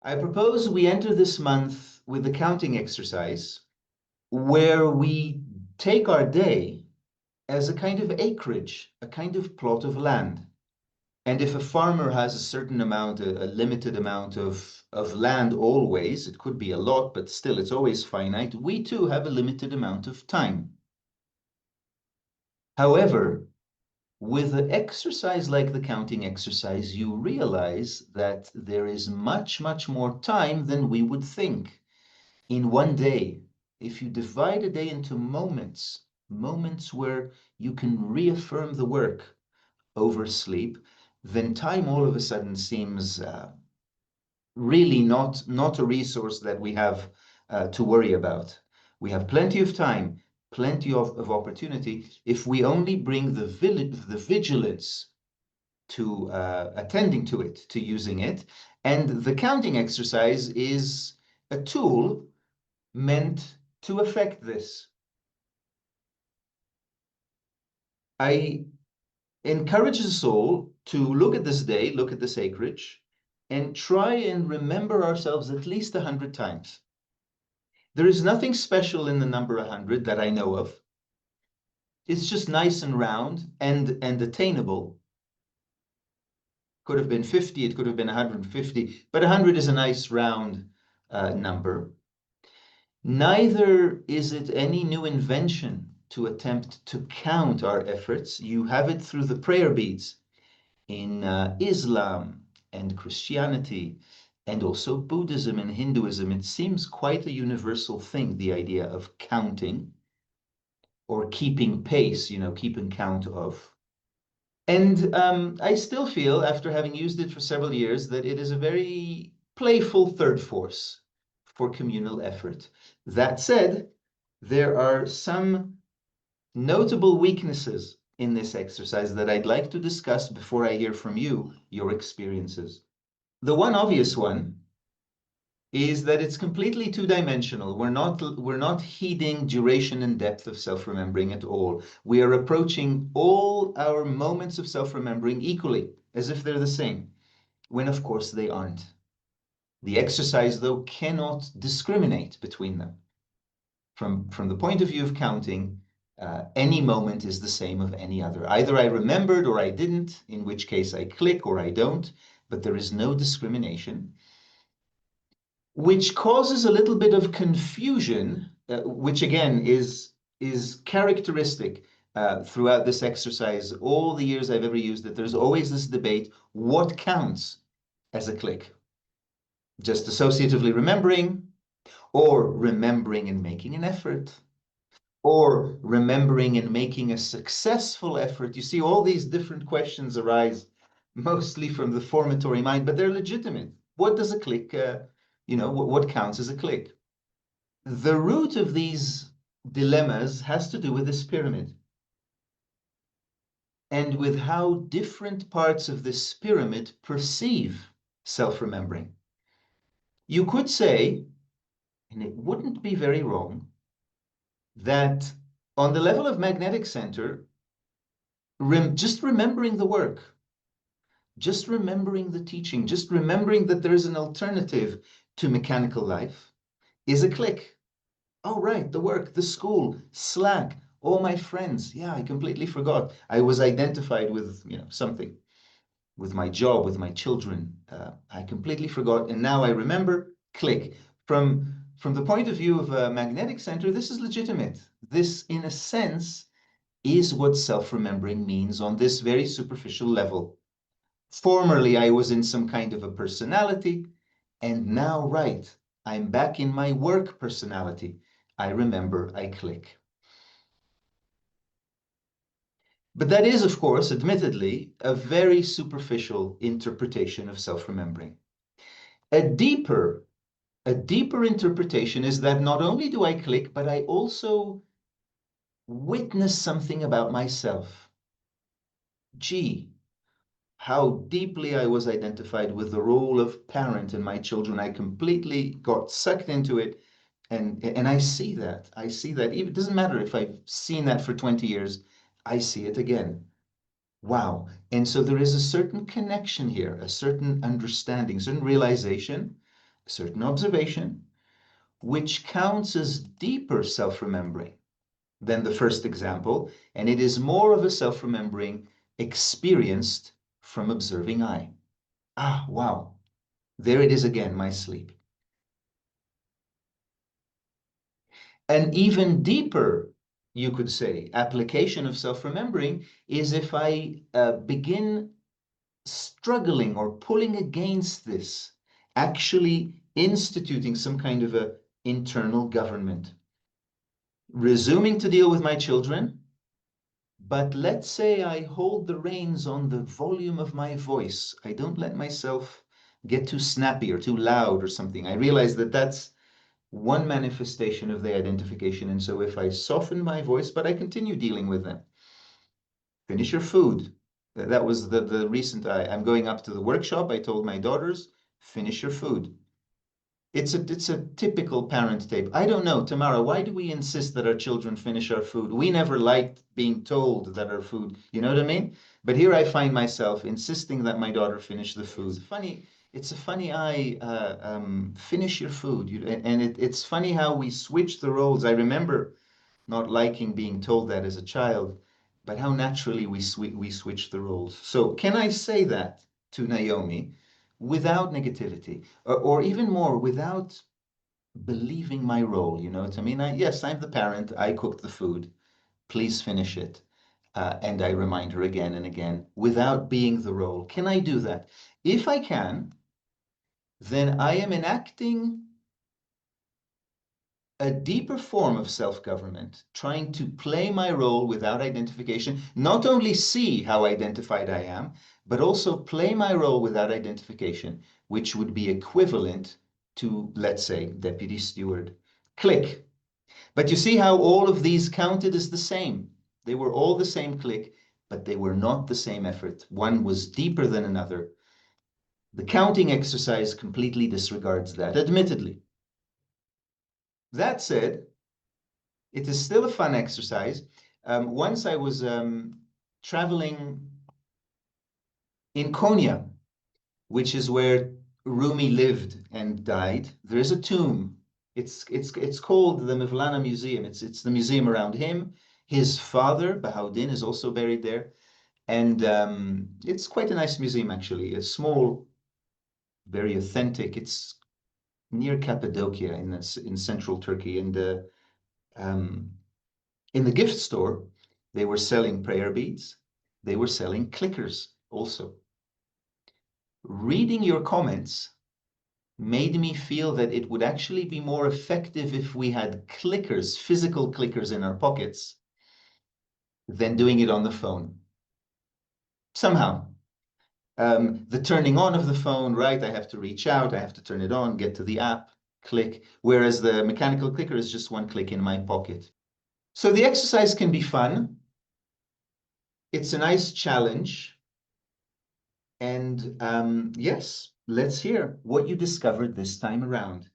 I propose we enter this month with the counting exercise where we take our day as a kind of acreage, a kind of plot of land. And if a farmer has a certain amount, a limited amount of land always, it could be a lot, but still it's always finite, we too have a limited amount of time. However, with an exercise like the counting exercise, you realize that there is much, much more time than we would think. In one day, if you divide a day into moments, moments where you can reaffirm the work over sleep, then time all of a sudden seems really not a resource that we have to worry about. We have plenty of time, plenty of opportunity, if we only bring the vigilance to attending to it, to using it. And the counting exercise is a tool meant to affect this. I encourage us all to look at this day, look at this acreage, and try and remember ourselves at least 100 times. There is nothing special in the number 100 that I know of. It's just nice and round and attainable. Could have been 50, it could have been 150, but 100 is a nice round number. Neither is it any new invention to attempt to count our efforts. You have it through the prayer beads in Islam and Christianity, and also Buddhism and Hinduism. It seems quite a universal thing, the idea of counting or keeping pace, keeping count of. And I still feel, after having used it for several years, that it is a very playful third force for communal effort. That said, there are some notable weaknesses in this exercise that I'd like to discuss before I hear from you, your experiences. The one obvious one is that it's completely two-dimensional. We're not heeding duration and depth of self-remembering at all. We are approaching all our moments of self-remembering equally, as if they're the same, when of course they aren't. The exercise, though, cannot discriminate between them. From the point of view of counting, any moment is the same of any other. Either I remembered or I didn't, in which case I click or I don't, but there is no discrimination, which causes a little bit of confusion, which again is characteristic throughout this exercise. All the years I've ever used it, there's always this debate, what counts as a click? Just associatively remembering, or remembering and making an effort, or remembering and making a successful effort. You see, all these different questions arise mostly from the formatory mind, but they're legitimate. What does a click, what counts as a click? The root of these dilemmas has to do with this pyramid and with how different parts of this pyramid perceive self-remembering. You could say, and it wouldn't be very wrong, that on the level of magnetic center, just remembering the work, just remembering the teaching, just remembering that there is an alternative to mechanical life is a click. Oh, right, the work, the school, Slack, all my friends. Yeah, I completely forgot. I was identified with, something, with my job, with my children. I completely forgot, and now I remember, click. From the point of view of a magnetic center, this is legitimate. This, in a sense, is what self-remembering means on this very superficial level. Formerly, I was in some kind of a personality, and now, right, I'm back in my work personality. I remember, I click. But that is, of course, admittedly, a very superficial interpretation of self-remembering. A deeper interpretation is that not only do I click, but I also witness something about myself. Gee, how deeply I was identified with the role of parent in my children. I completely got sucked into it. And I see that. I see that. Even, it doesn't matter if I've seen that for 20 years, I see it again. Wow. And so there is a certain connection here, a certain understanding, certain realization certain observation, which counts as deeper self-remembering than the first example, and it is more of a self-remembering experienced from observing I. Ah, wow. There it is again, my sleep. An even deeper, you could say, application of self-remembering is if I begin struggling or pulling against this, actually instituting some kind of a internal government, resuming to deal with my children, but let's say I hold the reins on the volume of my voice. I don't let myself get too snappy or too loud or something. I realize that that's one manifestation of the identification. And so if I soften my voice, but I continue dealing with them, finish your food. That was the recent, I'm going up to the workshop. I told my daughters, finish your food. It's a typical parent tape. I don't know, Tamara, why do we insist that our children finish our food? We never liked being told that our food, you know what I mean? But here I find myself insisting that my daughter finish the food. It's a funny finish your food. And it's funny how we switch the roles. I remember not liking being told that as a child, but how naturally we switch the roles. So can I say that to Naomi without negativity, or even more, without believing my role? You know what I mean? Yes, I'm the parent. I cooked the food. Please finish it. And I remind her again and again without being the role. Can I do that? If I can, then I am enacting a deeper form of self-government, trying to play my role without identification, not only see how identified I am, but also play my role without identification, which would be equivalent to, let's say, deputy steward. Click. But you see how all of these counted as the same. They were all the same click, but they were not the same effort. One was deeper than another. The counting exercise completely disregards that, admittedly. That said, it is still a fun exercise. Once I was traveling in Konya, which is where Rumi lived and died. There is a tomb. It's called the Mevlana Museum. It's the museum around him. His father, Bahauddin, is also buried there. And it's quite a nice museum, actually. A small, very authentic. It's near Cappadocia in central Turkey. And um, in the gift store, they were selling prayer beads. They were selling clickers also. Reading your comments made me feel that it would actually be more effective if we had clickers, physical clickers in our pockets, than doing it on the phone. Somehow. The turning on of the phone, right? I have to reach out, I have to turn it on, get to the app, click, whereas the mechanical clicker is just one click in my pocket. So the exercise can be fun. It's a nice challenge. And yes, let's hear what you discovered this time around.